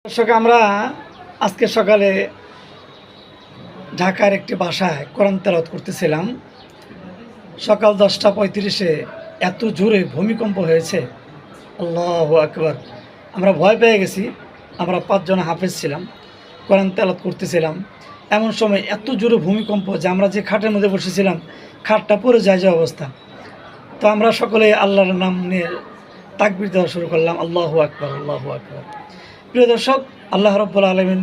দর্শক, আমরা আজকে সকালে ঢাকার একটি বাসায় কোরআন তেলাওয়াত করতেছিলাম। সকাল 10:35-এ এত জোরে ভূমিকম্প হয়েছে, আল্লাহু আকবার। আমরা ভয় পেয়ে গেছি। আমরা 5 জন হাফেজ ছিলাম, কোরআন তেলাওয়াত করতেছিলাম। এমন সময় এত জোরে ভূমিকম্প যে আমরা যে খাটের মধ্যে বসেছিলাম খাটটা পড়ে যায় যে অবস্থা। তো আমরা সকলে আল্লাহর নাম নিয়ে তাকবীর দেওয়া শুরু করলাম, আল্লাহু আকবার, আল্লাহু আকবার। প্রিয় দর্শক, আল্লাহ রাব্বুল আলামিন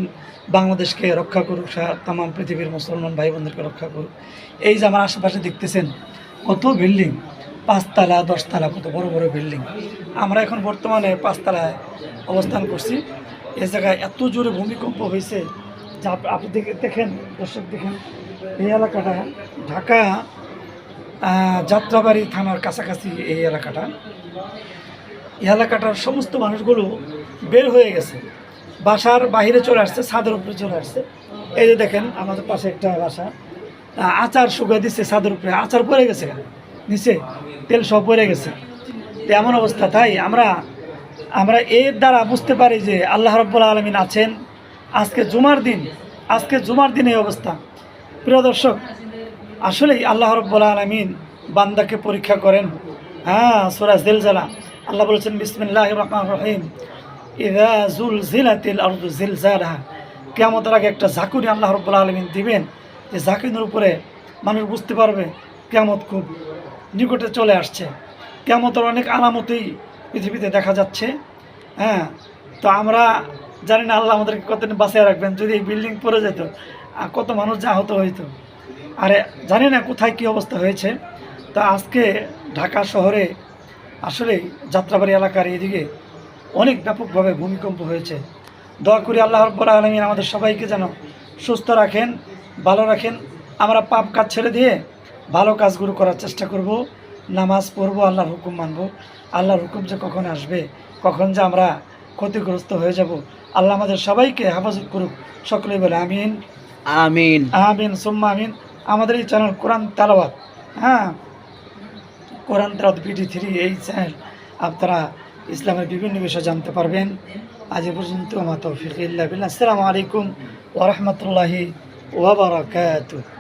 বাংলাদেশকে রক্ষা করুক, তাম পৃথিবীর মুসলমান ভাই বোনদেরকে রক্ষা করুক। এই যে আমার আশেপাশে দেখতেছেন কত বিল্ডিং, 5 তলা 10 তলা, কত বড় বড় বিল্ডিং। আমরা এখন বর্তমানে 5 তলায় অবস্থান করছি। এই জায়গায় এত জোরে ভূমিকম্প হয়েছে যা আপনি দেখেন, দর্শক দেখেন, এই এলাকাটা ঢাকা যাত্রাবাড়ি থানার কাছাকাছি। এই এলাকাটার সমস্ত মানুষগুলো বের হয়ে গেছে, বাসার বাইরে চলে আসছে, ছাদের উপরে চলে আসছে। এই যে দেখেন আমাদের পাশে একটা বাসা, আচার শুকিয়ে দিচ্ছে ছাদের উপরে, আচার পড়ে গেছে নিচে, তেল সব পড়ে গেছে। এমন অবস্থা। তাই আমরা এর দ্বারা বুঝতে পারি যে আল্লাহ রাব্বুল আলামিন আছেন। আজকে জুমার দিন এই অবস্থা। প্রিয় দর্শক, আসলেই আল্লাহ রাব্বুল আলামিন বান্দাকে পরীক্ষা করেন। সূরা জিলজালা আল্লাহ বলেছেন, বিসমিল্লাহির রহমানির রহিম, ইযা যুলজিলাতিল আরদু জিলজালাহা। কিয়ামতের আগে একটা ঝাঁকুনি আল্লাহ রাব্বুল আলামিন দিবেন, যে ঝাঁকুনির উপরে মানুষ বুঝতে পারবে কিয়ামত খুব নিকটে চলে আসছে। কিয়ামতের অনেক আলামতই পৃথিবীতে দেখা যাচ্ছে। তো আমরা জানি না আল্লাহ আমাদেরকে কতদিন বাঁচিয়ে রাখবেন। যদি এই বিল্ডিং পড়ে যেত, কত মানুষ আহত হইতো। আরে জানি না কোথায় কী অবস্থা হয়েছে। তা আজকে ঢাকা শহরে আসলে যাত্রাবাড়ি এলাকার এদিকে অনেক ব্যাপকভাবে ভূমিকম্প হয়েছে। দোয়া করি আল্লাহ রাব্বুল আলামিন আমাদের সবাইকে যেন সুস্থ রাখেন, ভালো রাখেন। আমরা পাপ কাজ ছেড়ে দিয়ে ভালো কাজগুলো করার চেষ্টা করব, নামাজ পড়বো, আল্লাহর হুকুম মানব। আল্লাহর হুকুম যে কখন আসবে, কখন যে আমরা ক্ষতিগ্রস্ত হয়ে যাব, আল্লাহ আমাদের সবাইকে হেফাজত করুক। সকলেই বলে আমিন, আমিন, আমিন, সুম্মা আমিন। আমাদের এই চ্যানেল কোরআন তেলাওয়াত, কোরআন তেলাওয়াত BD3, এই চ্যানেল আপনারা ইসলামের বিভিন্ন বিষয় জানতে পারবেন। আজ পর্যন্ত মা তৌফিক ইল্লা বিল্লাহ। আসসালামু আলাইকুম ওয়া রাহমাতুল্লাহি ওয়া বারাকাতুহু।